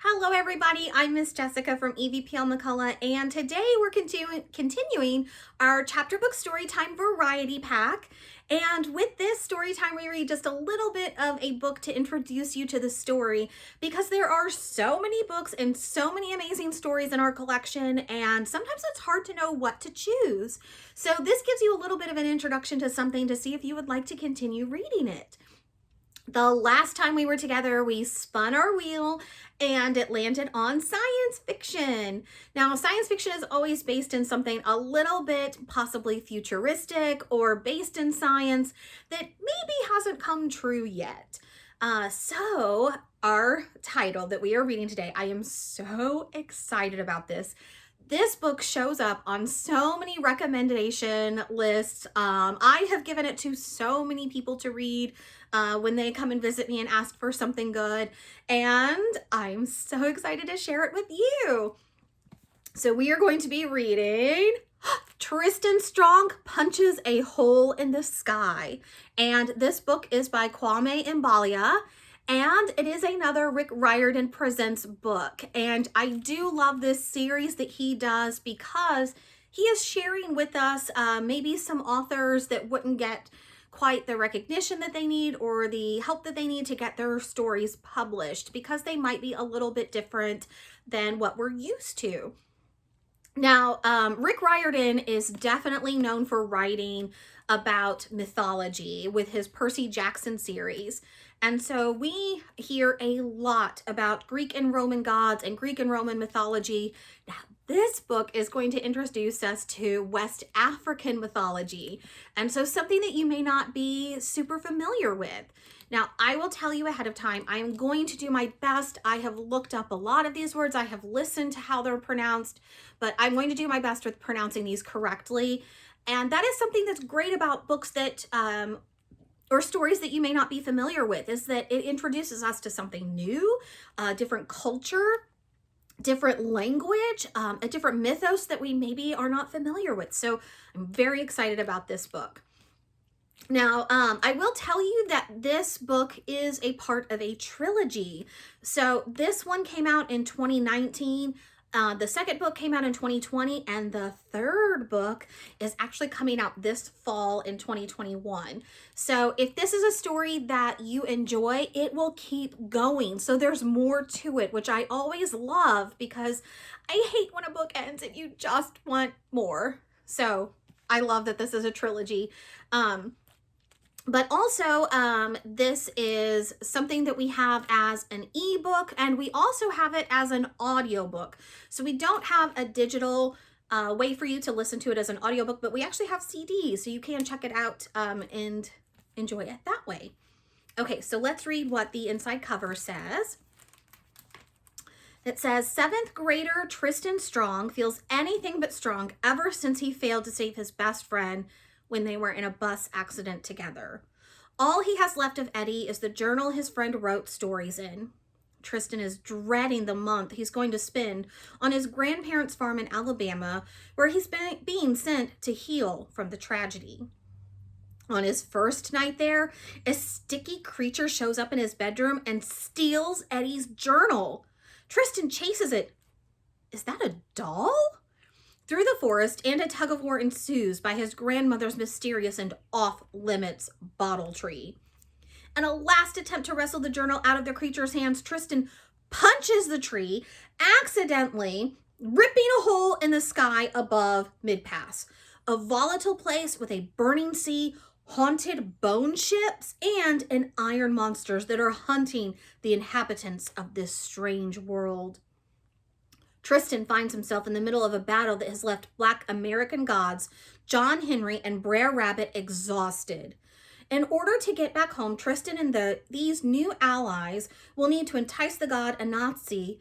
Hello everybody, I'm Miss Jessica from EVPL McCullough, and today we're continuing our Chapter Book Storytime Variety Pack. And with this story time, we read just a little bit of a book to introduce you to the story, because there are so many books and so many amazing stories in our collection, and sometimes it's hard to know what to choose. So this gives you a little bit of an introduction to something to see if you would like to continue reading it. The last time we were together, we spun our wheel and it landed on science fiction. Now, science fiction is always based in something a little bit possibly futuristic or based in science that maybe hasn't come true yet. So our title that we are reading today, I am so excited about this. This book shows up on so many recommendation lists. I have given it to so many people to read when they come and visit me and ask for something good. And I'm so excited to share it with you. So we are going to be reading Tristan Strong Punches a Hole in the Sky. And this book is by Kwame Mbalia. And it is another Rick Riordan Presents book. And I do love this series that he does because he is sharing with us maybe some authors that wouldn't get quite the recognition that they need or the help that they need to get their stories published, because they might be a little bit different than what we're used to. Now, Rick Riordan is definitely known for writing about mythology with his Percy Jackson series. And so we hear a lot about Greek and Roman gods and Greek and Roman mythology. Now, this book is going to introduce us to West African mythology. And so something that you may not be super familiar with. Now, I will tell you ahead of time, I am going to do my best. I have looked up a lot of these words. I have listened to how they're pronounced, but I'm going to do my best with pronouncing these correctly. And that is something that's great about books that, or stories that you may not be familiar with, is that it introduces us to something new, a different culture, different language, a different mythos that we maybe are not familiar with. So I'm very excited about this book. Now, I will tell you that this book is a part of a trilogy. So this one came out in 2019. The second book came out in 2020, and the third book is actually coming out this fall in 2021. So if this is a story that you enjoy, it will keep going. So there's more to it, which I always love, because I hate when a book ends and you just want more. So I love that this is a trilogy. But also, this is something that we have as an ebook, and we also have it as an audiobook. So we don't have a digital way for you to listen to it as an audiobook, but we actually have CDs, so you can check it out and enjoy it that way. Okay, so let's read what the inside cover says. It says, 7th grader Tristan Strong feels anything but strong ever since he failed to save his best friend when they were in a bus accident together. All he has left of Eddie is the journal his friend wrote stories in. Tristan is dreading the month he's going to spend on his grandparents' farm in Alabama, where he's being sent to heal from the tragedy. On his first night there, a sticky creature shows up in his bedroom and steals Eddie's journal. Tristan chases it. Is that a doll? Through the forest, and a tug-of-war ensues by his grandmother's mysterious and off-limits bottle tree. In a last attempt to wrestle the journal out of the creature's hands, Tristan punches the tree, accidentally ripping a hole in the sky above Mid-Pass, a volatile place with a burning sea, haunted bone ships, and an iron monsters that are hunting the inhabitants of this strange world. Tristan finds himself in the middle of a battle that has left Black American gods, John Henry and Brer Rabbit, exhausted. In order to get back home, Tristan and these new allies will need to entice the god Anansi,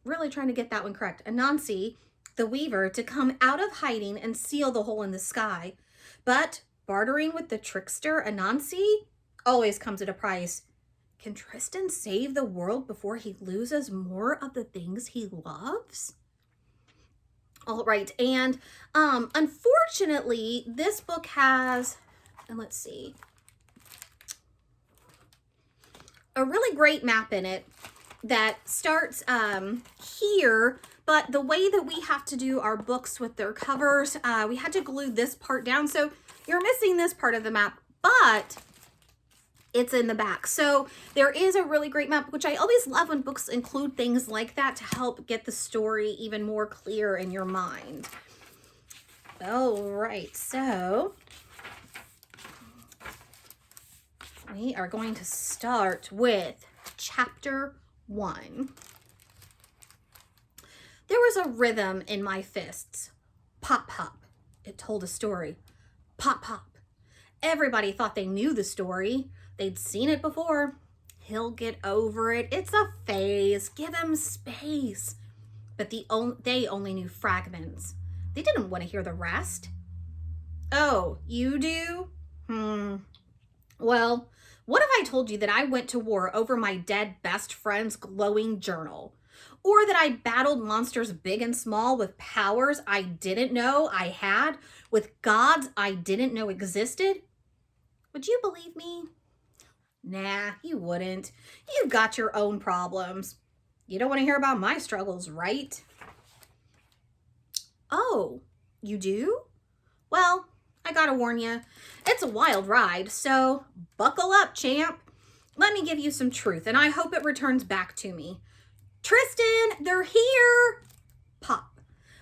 really trying to get that one correct, Anansi, the weaver, to come out of hiding and seal the hole in the sky. But bartering with the trickster Anansi always comes at a price. Can Tristan save the world before he loses more of the things he loves? All right, and unfortunately, this book has, and let's see, a really great map in it. that starts here, but the way that we have to do our books with their covers, we had to glue this part down. So you're missing this part of the map, but it's in the back. So there is a really great map, which I always love when books include things like that to help get the story even more clear in your mind. All right, so we are going to start with Chapter 1. There was a rhythm in my fists. Pop, pop. It told a story. Pop, pop. Everybody thought they knew the story. They'd seen it before. He'll get over it. It's a phase. Give him space. But they only knew fragments. They didn't want to hear the rest. Oh, you do? Well, what if I told you that I went to war over my dead best friend's glowing journal? Or that I battled monsters big and small with powers I didn't know I had, with gods I didn't know existed? Would you believe me? Nah, you wouldn't. You've got your own problems. You don't want to hear about my struggles, right? Oh, you do? Well, I gotta warn you, it's a wild ride, so buckle up, champ. Let me give you some truth, and I hope it returns back to me. Tristan, they're here! Pop.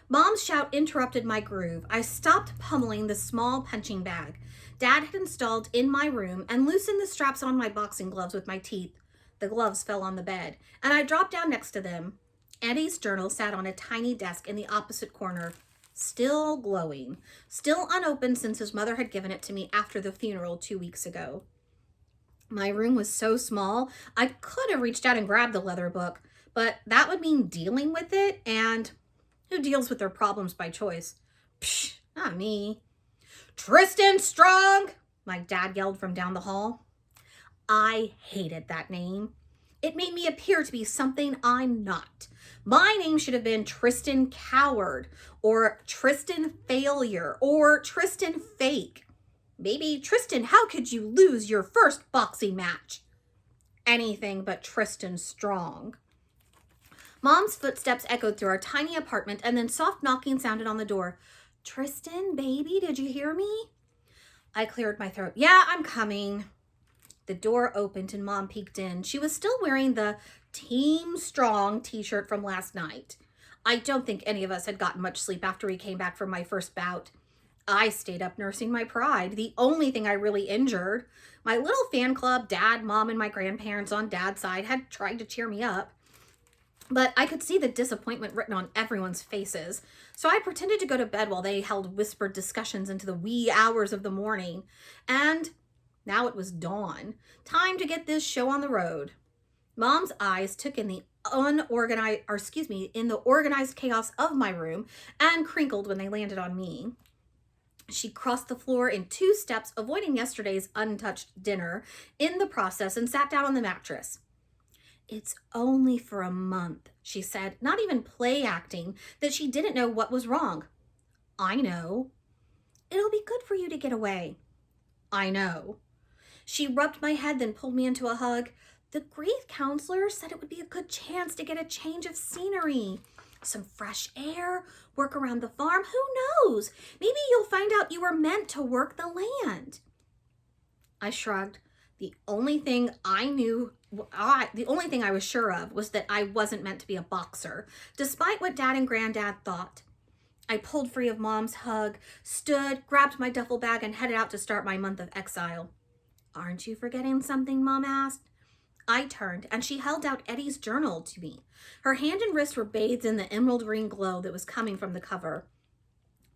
Mom's shout interrupted my groove. I stopped pummeling the small punching bag Dad had installed in my room and loosened the straps on my boxing gloves with my teeth. The gloves fell on the bed, and I dropped down next to them. Eddie's journal sat on a tiny desk in the opposite corner, still glowing, still unopened since his mother had given it to me after the funeral 2 weeks ago. My room was so small, I could have reached out and grabbed the leather book, but that would mean dealing with it, and who deals with their problems by choice? Psh, not me. Tristan Strong, my dad yelled from down the hall. I hated that name. It made me appear to be something I'm not. My name should have been Tristan Coward, or Tristan Failure, or Tristan Fake. Maybe Tristan, how could you lose your first boxing match? Anything but Tristan Strong. Mom's footsteps echoed through our tiny apartment, and then soft knocking sounded on the door. Tristan, baby, did you hear me? I cleared my throat. Yeah, I'm coming. The door opened and Mom peeked in. She was still wearing the Team Strong t-shirt from last night. I don't think any of us had gotten much sleep after we came back from my first bout. I stayed up nursing my pride, the only thing I really injured. My little fan club, Dad, Mom, and my grandparents on Dad's side had tried to cheer me up. But I could see the disappointment written on everyone's faces. So I pretended to go to bed while they held whispered discussions into the wee hours of the morning. And now it was dawn. Time to get this show on the road. Mom's eyes took in the organized chaos of my room and crinkled when they landed on me. She crossed the floor in 2 steps, avoiding yesterday's untouched dinner in the process, and sat down on the mattress. It's only for a month, she said, not even play acting that she didn't know what was wrong. I know. It'll be good for you to get away. I know. She rubbed my head, then pulled me into a hug. The grief counselor said it would be a good chance to get a change of scenery. Some fresh air, work around the farm. Who knows? Maybe you'll find out you were meant to work the land. I shrugged. The only thing I was sure of was that I wasn't meant to be a boxer, despite what Dad and Granddad thought. I pulled free of Mom's hug, stood, grabbed my duffel bag, and headed out to start my month of exile. Aren't you forgetting something? Mom asked. I turned, and she held out Eddie's journal to me. Her hand and wrist were bathed in the emerald green glow that was coming from the cover.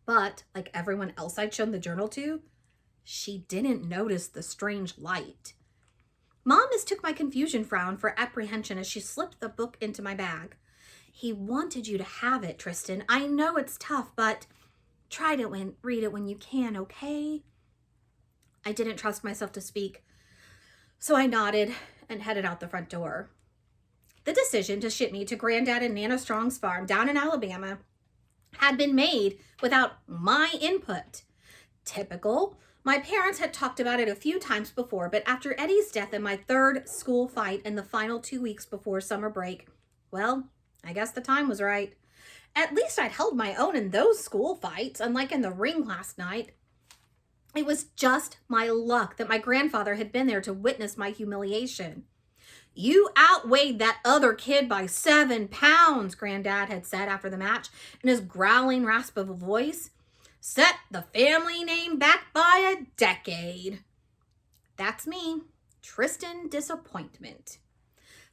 But, like everyone else I'd shown the journal to, she didn't notice the strange light. Mom mistook my confusion frown for apprehension as she slipped the book into my bag. He wanted you to have it, Tristan. I know it's tough, but try to read it when you can, okay? I didn't trust myself to speak, so I nodded and headed out the front door. The decision to ship me to Granddad and Nana Strong's farm down in Alabama had been made without my input. Typical, My parents had talked about it a few times before, but after Eddie's death and my third school fight in the final 2 weeks before summer break, well, I guess the time was right. At least I'd held my own in those school fights, unlike in the ring last night. It was just my luck that my grandfather had been there to witness my humiliation. "You outweighed that other kid by 7 pounds, Granddad had said after the match in his growling rasp of a voice. "Set the family name back by a decade." That's me, Tristan Disappointment.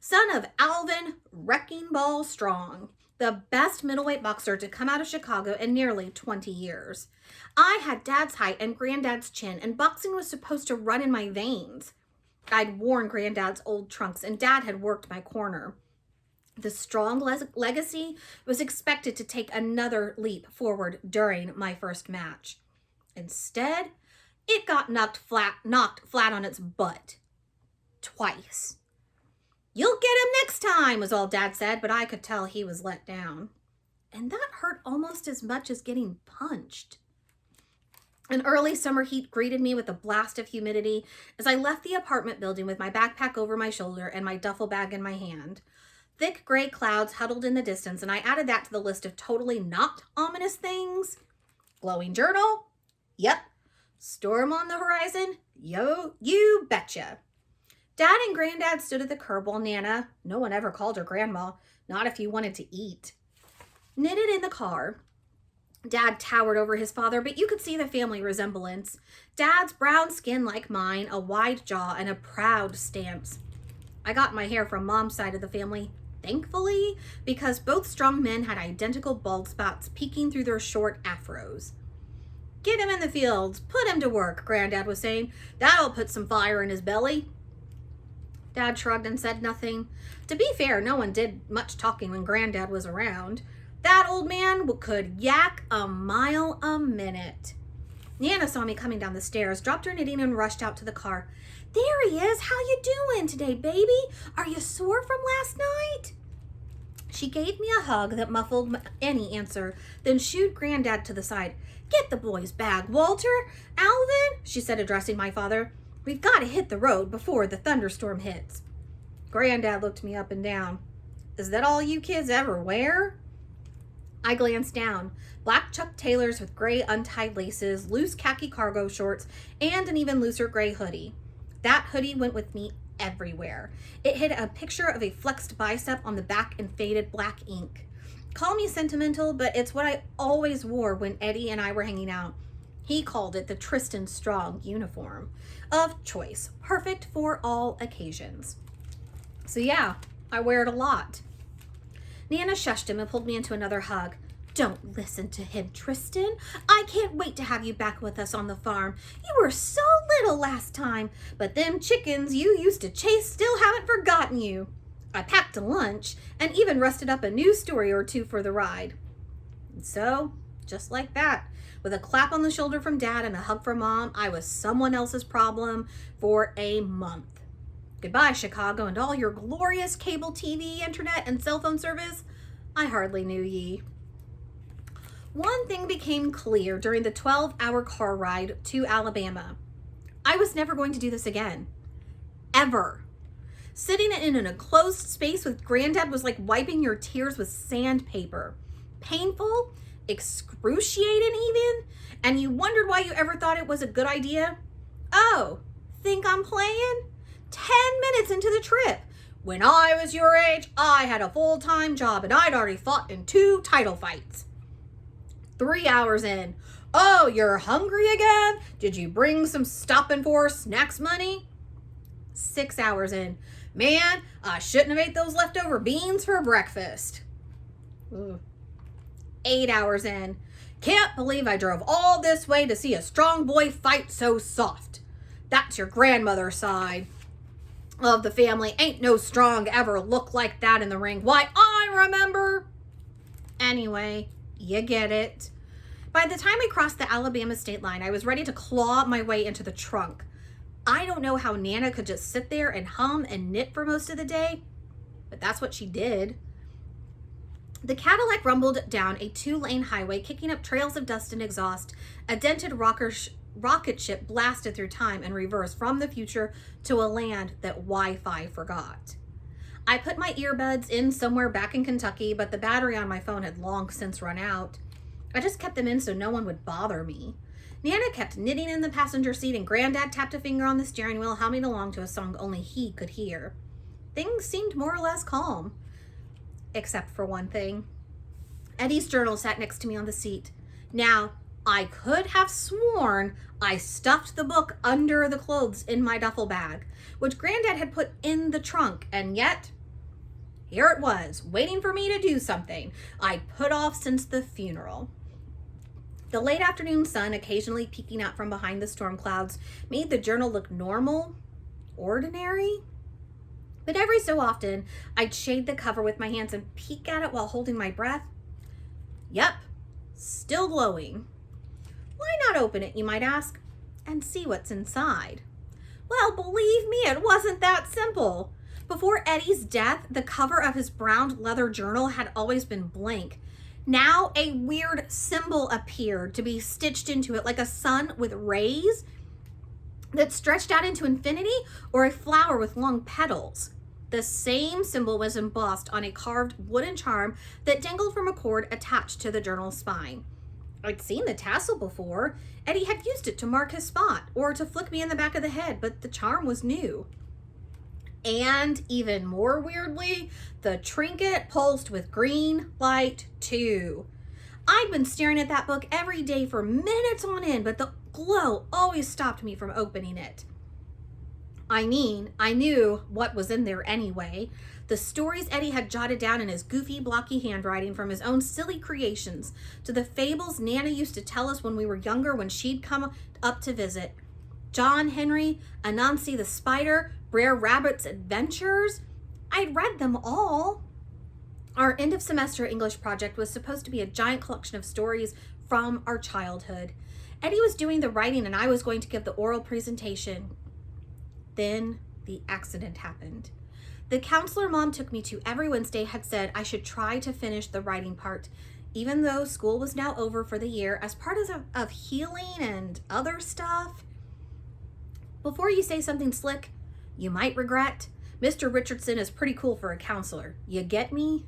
Son of Alvin Wrecking Ball Strong, the best middleweight boxer to come out of Chicago in nearly 20 years. I had Dad's height and Granddad's chin, and boxing was supposed to run in my veins. I'd worn Granddad's old trunks, and Dad had worked my corner. The strong legacy was expected to take another leap forward during my first match. Instead, it got knocked flat on its butt. Twice. "You'll get him next time," was all Dad said, but I could tell he was let down. And that hurt almost as much as getting punched. An early summer heat greeted me with a blast of humidity as I left the apartment building with my backpack over my shoulder and my duffel bag in my hand. Thick gray clouds huddled in the distance, and I added that to the list of totally not ominous things. Glowing journal? Yep. Storm on the horizon? Yo, you betcha. Dad and Granddad stood at the curb while Nana, no one ever called her Grandma, not if you wanted to eat, knitted in the car. Dad towered over his father, but you could see the family resemblance. Dad's brown skin like mine, a wide jaw, and a proud stance. I got my hair from Mom's side of the family, thankfully, because both strong men had identical bald spots peeking through their short afros. "Get him in the fields, put him to work," Granddad was saying. "That'll put some fire in his belly." Dad shrugged and said nothing. To be fair, no one did much talking when Granddad was around. That old man could yak a mile a minute. Nana saw me coming down the stairs, dropped her knitting, and rushed out to the car. "There he is. How you doing today, baby? Are you sore from last night?" She gave me a hug that muffled any answer, then shooed Granddad to the side. "Get the boy's bag, Walter. Alvin," she said, addressing my father. "We've got to hit the road before the thunderstorm hits." Granddad looked me up and down. "Is that all you kids ever wear?" I glanced down. Black Chuck Taylors with gray untied laces, loose khaki cargo shorts, and an even looser gray hoodie. That hoodie went with me everywhere. It had a picture of a flexed bicep on the back in faded black ink. Call me sentimental, but it's what I always wore when Eddie and I were hanging out. He called it the Tristan Strong uniform of choice, perfect for all occasions. So yeah, I wear it a lot. Nana shushed him and pulled me into another hug. "Don't listen to him, Tristan. I can't wait to have you back with us on the farm. You were so little last time, but them chickens you used to chase still haven't forgotten you." I packed a lunch and even rusted up a news story or two for the ride. And so, just like that, with a clap on the shoulder from Dad and a hug from Mom, I was someone else's problem for a month. Goodbye, Chicago, and all your glorious cable TV, internet, and cell phone service. I hardly knew ye. One thing became clear during the 12-hour car ride to Alabama. I was never going to do this again. Ever. Sitting in an enclosed space with Granddad was like wiping your tears with sandpaper. Painful, excruciating even, and you wondered why you ever thought it was a good idea? Oh, think I'm playing? 10 minutes into the trip. When I was your age, I had a full-time job and I'd already fought in 2 title fights. 3 hours in. "Oh, you're hungry again? Did you bring some stopping for snacks money?" 6 hours in. "Man, I shouldn't have ate those leftover beans for breakfast." Ugh. 8 hours in. "Can't believe I drove all this way to see a strong boy fight so soft." That's your grandmother's side of the family. Ain't no strong ever look like that in the ring. Why, I remember. Anyway, you get it. By the time we crossed the Alabama state line, I was ready to claw my way into the trunk. I don't know how Nana could just sit there and hum and knit for most of the day, but that's what she did. The Cadillac rumbled down a 2-lane highway, kicking up trails of dust and exhaust. A dented rocket ship blasted through time and reverse from the future to a land that Wi-Fi forgot. I put my earbuds in somewhere back in Kentucky, but the battery on my phone had long since run out. I just kept them in so no one would bother me. Nana kept knitting in the passenger seat, and Granddad tapped a finger on the steering wheel, humming along to a song only he could hear. Things seemed more or less calm, except for one thing. Eddie's journal sat next to me on the seat. Now, I could have sworn I stuffed the book under the clothes in my duffel bag, which Granddad had put in the trunk, and yet here it was, waiting for me to do something I'd put off since the funeral. The late afternoon sun, occasionally peeking out from behind the storm clouds, made the journal look normal, ordinary. But every so often, I'd shade the cover with my hands and peek at it while holding my breath. Yep, still glowing. Why not open it, you might ask, and see what's inside? Well, believe me, it wasn't that simple. Before Eddie's death, the cover of his brown leather journal had always been blank. Now a weird symbol appeared to be stitched into it, like a sun with rays that stretched out into infinity, or a flower with long petals. The same symbol was embossed on a carved wooden charm that dangled from a cord attached to the journal's spine. I'd seen the tassel before. Eddie had used it to mark his spot or to flick me in the back of the head, but the charm was new. And even more weirdly, the trinket pulsed with green light too. I'd been staring at that book every day for minutes on end, but the glow always stopped me from opening it. I knew what was in there anyway. The stories Eddie had jotted down in his goofy, blocky handwriting, from his own silly creations to the fables Nana used to tell us when we were younger when she'd come up to visit. John Henry, Anansi the Spider, Brer Rabbit's Adventures. I'd read them all. Our end of semester English project was supposed to be a giant collection of stories from our childhood. Eddie was doing the writing and I was going to give the oral presentation. Then the accident happened. The counselor Mom took me to every Wednesday had said I should try to finish the writing part, even though school was now over for the year, as part of healing and other stuff. Before you say something slick you might regret, Mr. Richardson is pretty cool for a counselor. You get me?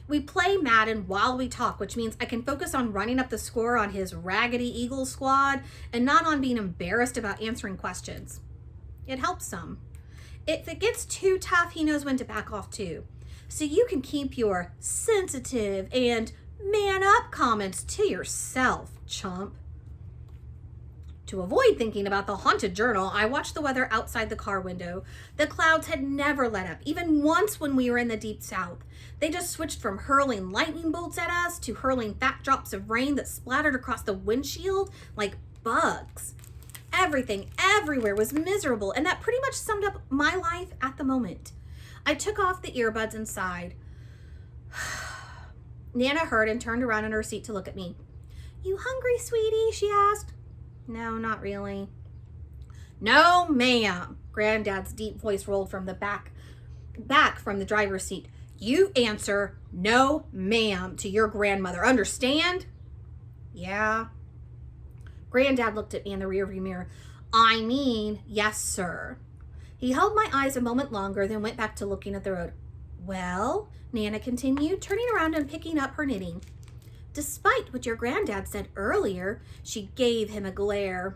We play Madden while we talk, which means I can focus on running up the score on his Raggedy Eagles squad and not on being embarrassed about answering questions. It helps some. If it gets too tough, he knows when to back off too. So you can keep your sensitive and man up comments to yourself, chump. To avoid thinking about the haunted journal, I watched the weather outside the car window. The clouds had never let up, even once when we were in the deep south. They just switched from hurling lightning bolts at us to hurling fat drops of rain that splattered across the windshield like bugs. Everything, everywhere was miserable, and that pretty much summed up my life at the moment. I took off the earbuds and sighed. Nana heard and turned around in her seat to look at me. "You hungry, sweetie?" she asked. "No, not really." "No, ma'am." Granddad's deep voice rolled from the back from the driver's seat. "You answer no, ma'am, to your grandmother. Understand?" "Yeah." Granddad looked at me in the rearview mirror. "I mean, yes, sir." He held my eyes a moment longer, then went back to looking at the road. "Well," Nana continued, turning around and picking up her knitting. "Despite what your granddad said earlier," she gave him a glare.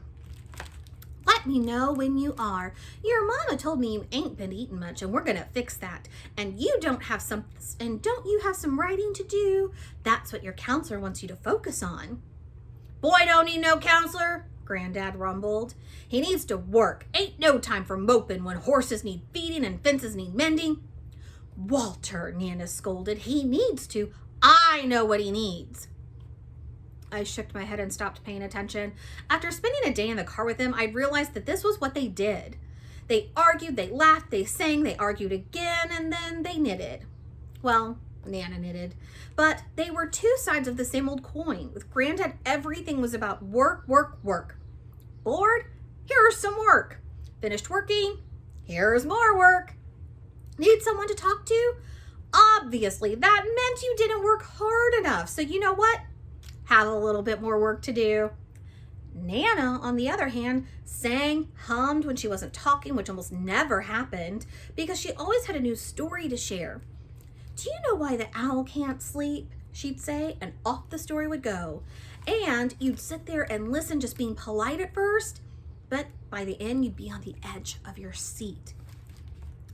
"Let me know when you are. Your mama told me you ain't been eating much, and we're gonna fix that. And don't you have some writing to do? That's what your counselor wants you to focus on." "Boy don't need no counselor," Granddad rumbled. "He needs to work. Ain't no time for moping when horses need feeding and fences need mending." "Walter," Nana scolded, "he needs to. I know what he needs." I shook my head and stopped paying attention. After spending a day in the car with them, I'd realized that this was what they did. They argued, they laughed, they sang, they argued again, and then they knitted. Well, Nana knitted. But they were two sides of the same old coin. With Granddad, everything was about work, work, work. Bored? Here's some work. Finished working? Here's more work. Need someone to talk to? Obviously, that meant you didn't work hard enough. So you know what? Have a little bit more work to do. Nana, on the other hand, sang, hummed when she wasn't talking, which almost never happened because she always had a new story to share. "Do you know why the owl can't sleep?" she'd say, and off the story would go. And you'd sit there and listen, just being polite at first, but by the end, you'd be on the edge of your seat.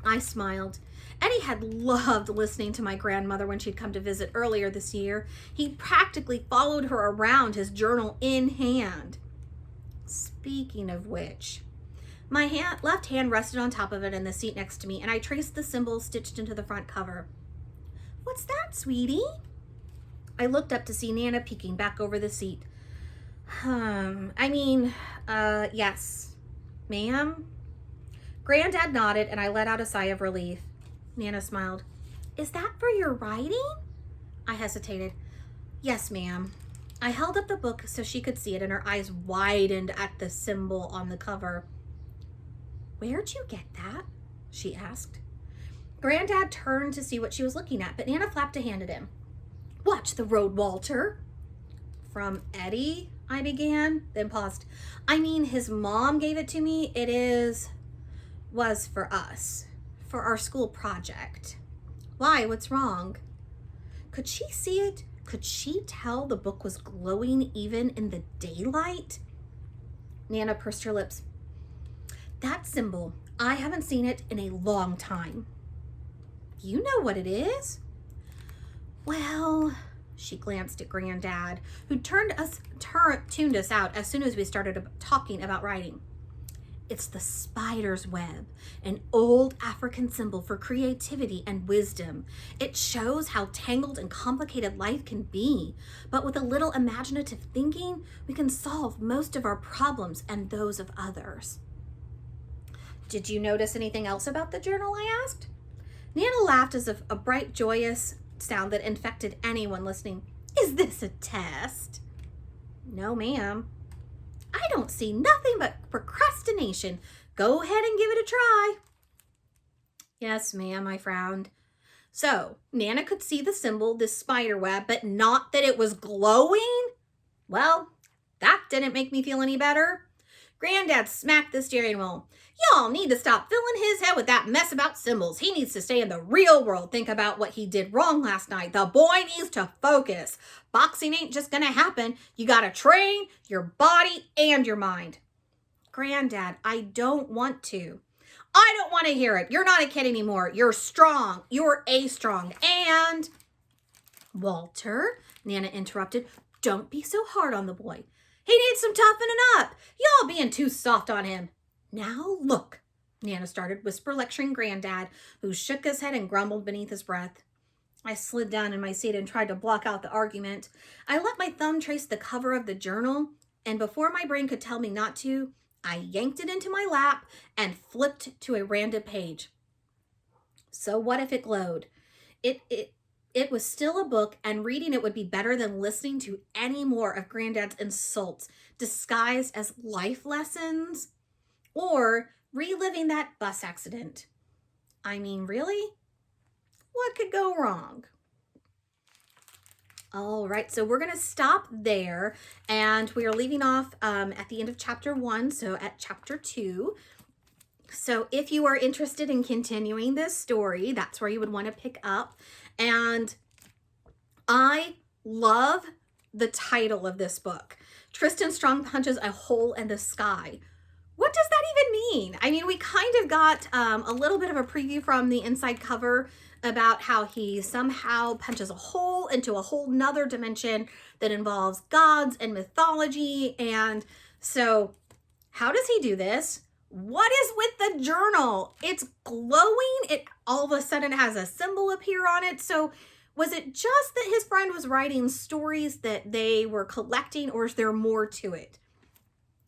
I smiled. Eddie had loved listening to my grandmother when she'd come to visit earlier this year. He practically followed her around, his journal in hand. Speaking of which, my left hand rested on top of it in the seat next to me, and I traced the symbol stitched into the front cover. "What's that, sweetie?" I looked up to see Nana peeking back over the seat. Yes, ma'am." Granddad nodded, and I let out a sigh of relief. Nana smiled. "Is that for your writing?" I hesitated. "Yes, ma'am." I held up the book so she could see it, and her eyes widened at the symbol on the cover. "Where'd you get that?" she asked. Granddad turned to see what she was looking at, but Nana flapped a hand at him. "Watch the road, Walter." "From Eddie?" I began, then paused. His mom gave it to me. Was for us, for our school project." "Why? What's wrong?" Could she see it? Could she tell the book was glowing even in the daylight? Nana pursed her lips. "That symbol, I haven't seen it in a long time." "You know what it is?" "Well," she glanced at Granddad, who tuned us out as soon as we started talking about writing. "It's the spider's web, an old African symbol for creativity and wisdom. It shows how tangled and complicated life can be, but with a little imaginative thinking, we can solve most of our problems and those of others." "Did you notice anything else about the journal?" I asked. Nana laughed as if a bright, joyous sound that infected anyone listening. "Is this a test?" "No, ma'am." "I don't see nothing but procrastination. Go ahead and give it a try." "Yes, ma'am," I frowned. So, Nana could see the symbol, this spider web, but not that it was glowing? Well, that didn't make me feel any better. Granddad smacked the steering wheel. "Y'all need to stop filling his head with that mess about symbols. He needs to stay in the real world. Think about what he did wrong last night. The boy needs to focus. Boxing ain't just gonna happen. You gotta train your body and your mind." "Granddad, I don't want to." "I don't want to hear it. You're not a kid anymore. You're strong. You're strong. And..." "Walter," Nana interrupted, "don't be so hard on the boy. He needs some toughening up. Y'all being too soft on him." "Now look," Nana started, whisper lecturing Granddad, who shook his head and grumbled beneath his breath. I slid down in my seat and tried to block out the argument. I let my thumb trace the cover of the journal, and before my brain could tell me not to, I yanked it into my lap and flipped to a random page. So what if it glowed? It was still a book, and reading it would be better than listening to any more of Granddad's insults disguised as life lessons or reliving that bus accident. Really? What could go wrong? All right, so we're going to stop there, and we are leaving off at the end of chapter 1, so at chapter 2. So if you are interested in continuing this story, that's where you would want to pick up. And I love the title of this book. Tristan Strong punches a hole in the sky. What does that even mean? We kind of got a little bit of a preview from the inside cover about how he somehow punches a hole into a whole nother dimension that involves gods and mythology. And so how does he do this? What is with the journal? It's glowing. It all of a sudden has a symbol appear on it. So was it just that his friend was writing stories that they were collecting, or is there more to it?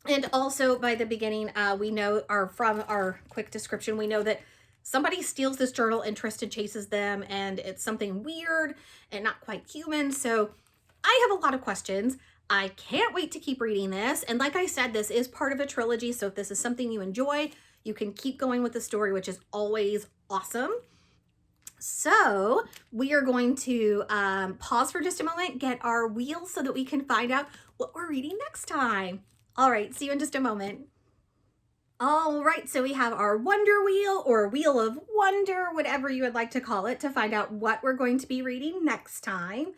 And also by the beginning, we know, from our quick description, we know that somebody steals this journal and Tristan chases them, and it's something weird and not quite human. So I have a lot of questions. I can't wait to keep reading this. And like I said, this is part of a trilogy. So if this is something you enjoy, you can keep going with the story, which is always awesome. So we are going to pause for just a moment, get our wheels so that we can find out what we're reading next time. All right, see you in just a moment. All right, so we have our Wonder Wheel or Wheel of Wonder, whatever you would like to call it, to find out what we're going to be reading next time.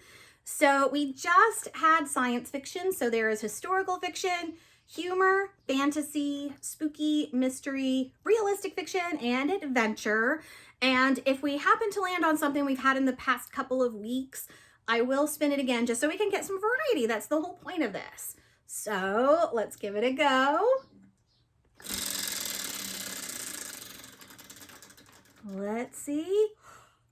So we just had science fiction, so there is historical fiction, humor, fantasy, spooky, mystery, realistic fiction, and adventure. And if we happen to land on something we've had in the past couple of weeks, I will spin it again just so we can get some variety. That's the whole point of this. So let's give it a go. Let's see.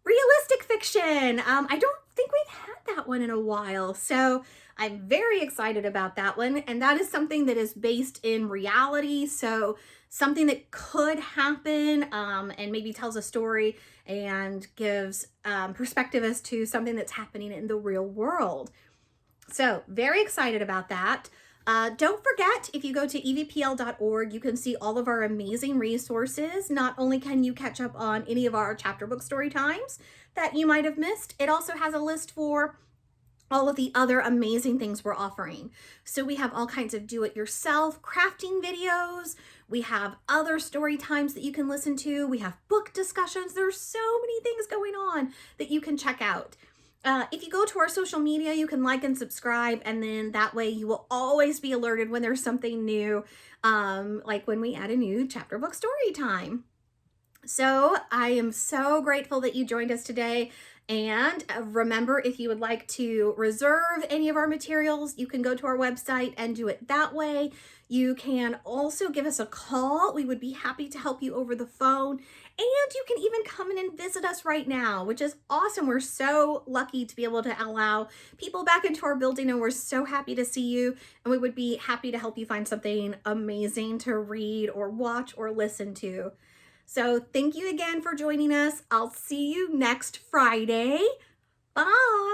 Realistic fiction. I don't think we've had that one in a while, so I'm very excited about that one. And that is something that is based in reality, so something that could happen, and maybe tells a story and gives perspective as to something that's happening in the real world. So very excited about that. Don't forget, if you go to evpl.org, you can see all of our amazing resources. Not only can you catch up on any of our chapter book story times that you might have missed, it also has a list for all of the other amazing things we're offering. So we have all kinds of do-it-yourself crafting videos. We have other story times that you can listen to. We have book discussions. There's so many things going on that you can check out. If you go to our social media, you can like and subscribe, and then that way you will always be alerted when there's something new, like when we add a new chapter book story time. So I am so grateful that you joined us today. And remember, if you would like to reserve any of our materials, you can go to our website and do it that way. You can also give us a call. We would be happy to help you over the phone. And you can even come in and visit us right now, which is awesome. We're so lucky to be able to allow people back into our building, and we're so happy to see you. And we would be happy to help you find something amazing to read or watch or listen to. So thank you again for joining us. I'll see you next Friday. Bye.